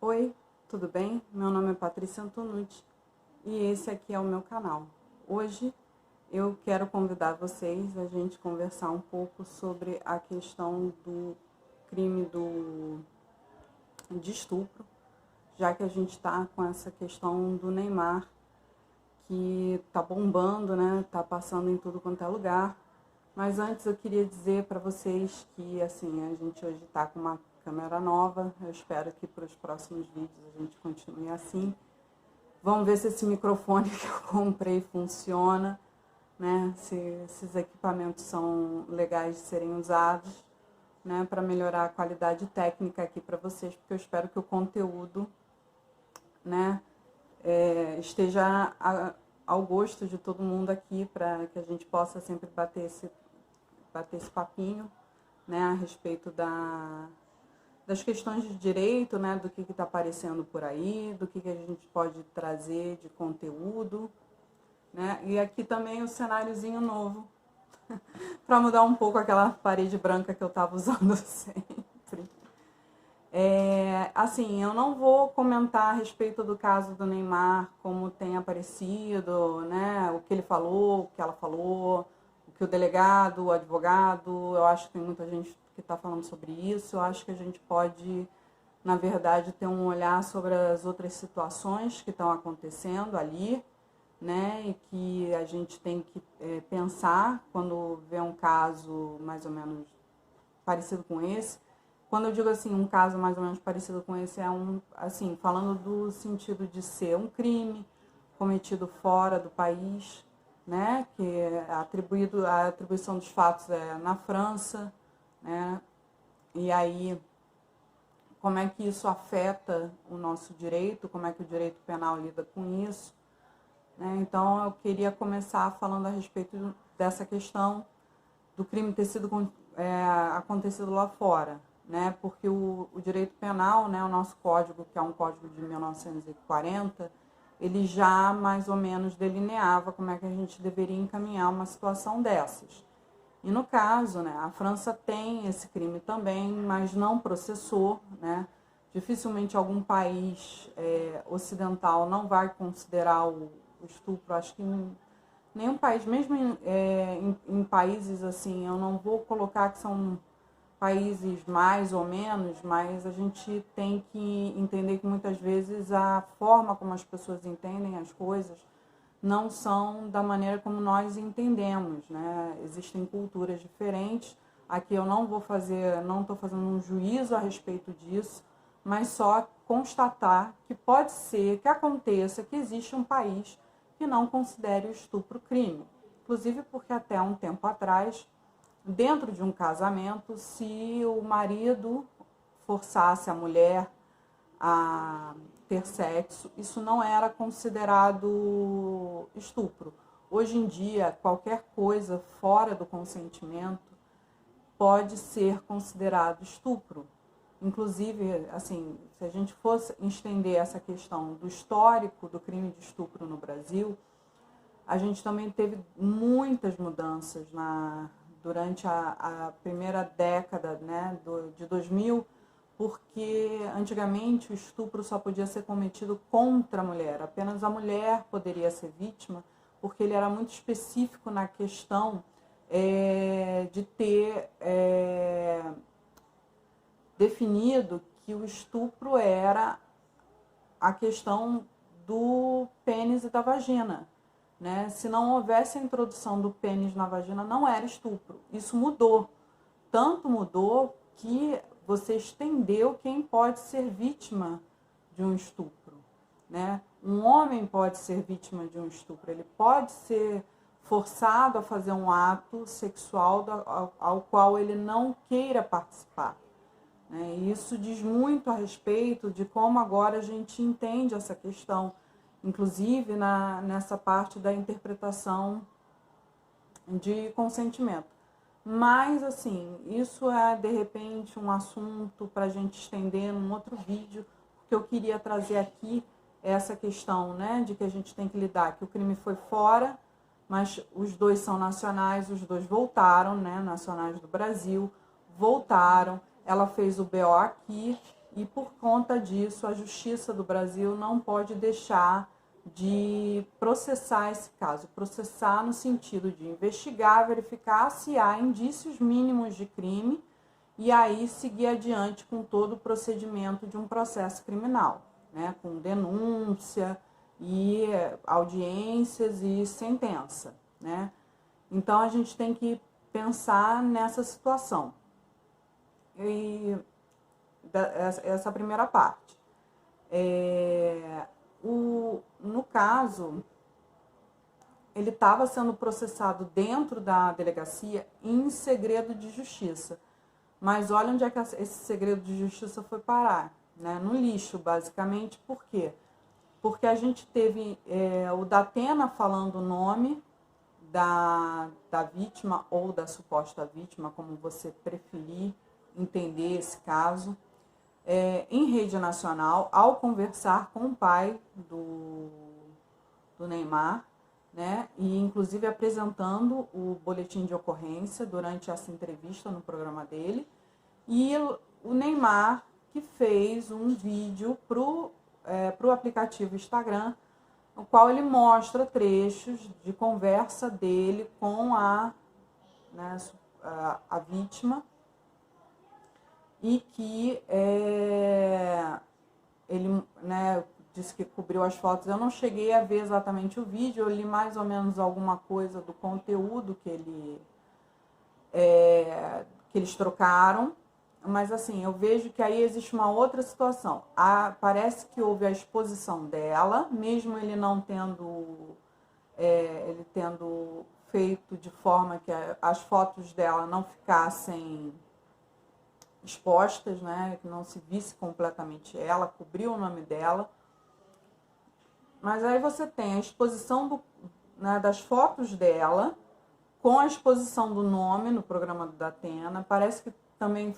Oi, tudo bem? Meu nome é Patrícia Antonucci e esse aqui é o meu canal. Hoje eu quero convidar vocês a gente conversar um pouco sobre a questão do crime de estupro, já que a gente está com essa questão do Neymar, que tá bombando, né? Tá passando em tudo quanto é lugar. Mas antes eu queria dizer para vocês que assim, a gente hoje está com uma câmera nova. Eu espero que para os próximos vídeos a gente continue assim. Vamos ver se esse microfone que eu comprei funciona, né? Se esses equipamentos são legais de serem usados, né? Para melhorar a qualidade técnica aqui para vocês, porque eu espero que o conteúdo, né? Esteja ao gosto de todo mundo aqui, para que a gente possa sempre bater esse papinho, né, a respeito das questões de direito, né, do que está aparecendo por aí, do que a gente pode trazer de conteúdo, né, e aqui também o cenáriozinho novo, para mudar um pouco aquela parede branca que eu estava usando sempre. Assim, eu não vou comentar a respeito do caso do Neymar, como tem aparecido, né, o que ele falou, o que ela falou, o que o delegado, o advogado, eu acho que tem muita gente que está falando sobre isso. Eu acho que a gente pode, na verdade, ter um olhar sobre as outras situações que estão acontecendo ali, né, e que a gente tem que pensar quando vê um caso mais ou menos parecido com esse. Quando eu digo assim, um caso mais ou menos parecido com esse, assim, falando do sentido de ser um crime cometido fora do país, né, que a atribuição dos fatos é na França, né, e aí como é que isso afeta o nosso direito, como é que o direito penal lida com isso, né? Então eu queria começar falando a respeito dessa questão do crime ter sido acontecido lá fora, né? Porque o direito penal, né, o nosso código, que é um código de 1940, ele já mais ou menos delineava como é que a gente deveria encaminhar uma situação dessas. E no caso, né, a França tem esse crime também, mas não processou, né? Dificilmente algum país ocidental não vai considerar o estupro. Acho que nenhum país, mesmo em países assim, eu não vou colocar que são países mais ou menos, mas a gente tem que entender que muitas vezes a forma como as pessoas entendem as coisas não são da maneira como nós entendemos, né? Existem culturas diferentes. Aqui eu não estou fazendo um juízo a respeito disso, mas só constatar que pode ser que aconteça que existe um país que não considere o estupro crime. Inclusive porque até um tempo atrás, dentro de um casamento, se o marido forçasse a mulher a ter sexo, isso não era considerado estupro. Hoje em dia, qualquer coisa fora do consentimento pode ser considerado estupro. Inclusive, assim, se a gente fosse estender essa questão do histórico do crime de estupro no Brasil, a gente também teve muitas mudanças durante a primeira década, né, de 2000, porque antigamente o estupro só podia ser cometido contra a mulher, apenas a mulher poderia ser vítima, porque ele era muito específico na questão de ter definido que o estupro era a questão do pênis e da vagina, né? Se não houvesse a introdução do pênis na vagina, não era estupro. Isso mudou. Tanto mudou que você estendeu quem pode ser vítima de um estupro, né? Um homem pode ser vítima de um estupro. Ele pode ser forçado a fazer um ato sexual ao qual ele não queira participar. E isso diz muito a respeito de como agora a gente entende essa questão, inclusive nessa parte da interpretação de consentimento. Mas, assim, isso é, de repente, um assunto para a gente estender num outro vídeo. O que eu queria trazer aqui é essa questão, né, de que a gente tem que lidar, que o crime foi fora, mas os dois são nacionais, os dois voltaram, né, nacionais do Brasil, voltaram. Ela fez o BO aqui, E por conta disso, a Justiça do Brasil não pode deixar de processar esse caso. Processar no sentido de investigar, verificar se há indícios mínimos de crime e aí seguir adiante com todo o procedimento de um processo criminal, né? Com denúncia e audiências e sentença, né? Então a gente tem que pensar nessa situação. E essa primeira parte. No caso, ele estava sendo processado dentro da delegacia em segredo de justiça. Mas olha onde é que esse segredo de justiça foi parar, né? No lixo, basicamente. Por quê? Porque a gente teve o Datena falando o nome da vítima ou da suposta vítima, como você preferir entender esse caso, em rede nacional, ao conversar com o pai do Neymar, né? E inclusive apresentando o boletim de ocorrência durante essa entrevista no programa dele. E o Neymar que fez um vídeo pro aplicativo Instagram, no qual ele mostra trechos de conversa dele com a vítima, e que ele, né, disse que cobriu as fotos. Eu não cheguei a ver exatamente o vídeo, eu li mais ou menos alguma coisa do conteúdo que eles trocaram, mas assim, eu vejo que aí existe uma outra situação. Parece que houve a exposição dela, mesmo ele não tendo, ele tendo feito de forma que as fotos dela não ficassem expostas, né, que não se visse completamente ela, cobriu o nome dela. Mas aí você tem a exposição das fotos dela com a exposição do nome no programa do Datena. Parece que também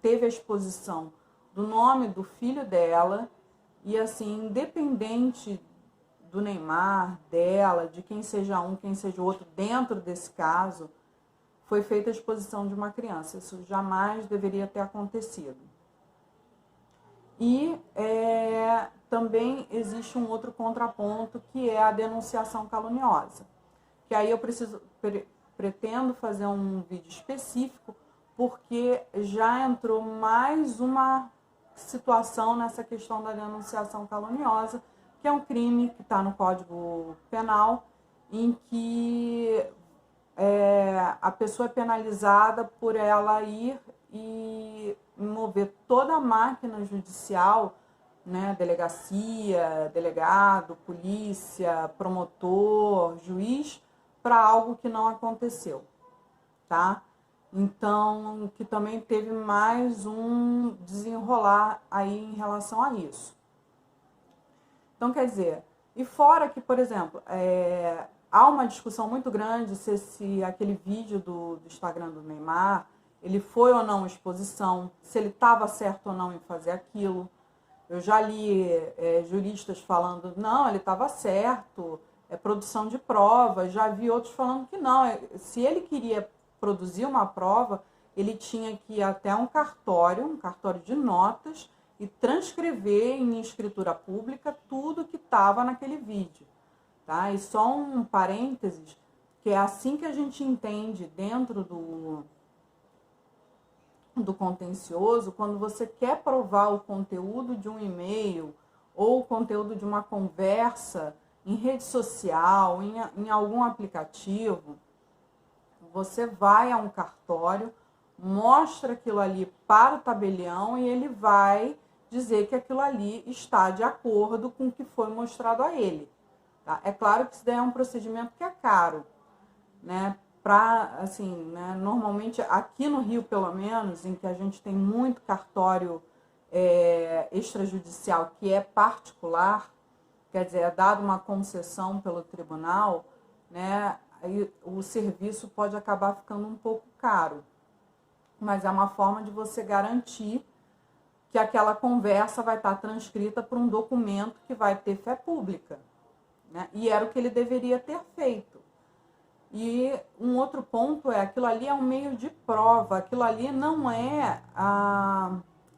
teve a exposição do nome do filho dela. E assim, independente do Neymar, dela, de quem seja um, quem seja o outro, dentro desse caso, foi feita a exposição de uma criança. Isso jamais deveria ter acontecido. E também existe um outro contraponto, que é a denunciação caluniosa. Que aí eu pretendo fazer um vídeo específico, porque já entrou mais uma situação nessa questão da denunciação caluniosa, que é um crime que está no Código Penal, em que a pessoa é penalizada por ela ir e mover toda a máquina judicial, né, delegacia, delegado, polícia, promotor, juiz, para algo que não aconteceu, tá? Então, que também teve mais um desenrolar aí em relação a isso. Então, quer dizer, e fora que, por exemplo, há uma discussão muito grande se aquele vídeo do Instagram do Neymar, ele foi ou não exposição, se ele estava certo ou não em fazer aquilo. Eu já li juristas falando, não, ele estava certo, é produção de prova. Já vi outros falando que não, se ele queria produzir uma prova, ele tinha que ir até um cartório de notas, e transcrever em escritura pública tudo que estava naquele vídeo. Tá? E só um parênteses, que é assim que a gente entende dentro do contencioso, quando você quer provar o conteúdo de um e-mail ou o conteúdo de uma conversa em rede social, em algum aplicativo, você vai a um cartório, mostra aquilo ali para o tabelião e ele vai dizer que aquilo ali está de acordo com o que foi mostrado a ele. Tá? É claro que isso daí é um procedimento que é caro, né? Assim, né? Normalmente aqui no Rio, pelo menos, em que a gente tem muito cartório extrajudicial que é particular, quer dizer, é dado uma concessão pelo tribunal, né? Aí o serviço pode acabar ficando um pouco caro. Mas é uma forma de você garantir que aquela conversa vai estar transcrita por um documento que vai ter fé pública, né? E era o que ele deveria ter feito. E um outro ponto aquilo ali é um meio de prova, aquilo ali não é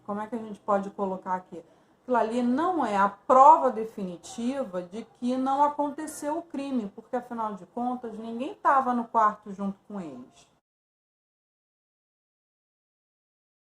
como é que a gente pode colocar aqui? Aquilo ali não é a prova definitiva de que não aconteceu o crime, porque afinal de contas ninguém estava no quarto junto com eles.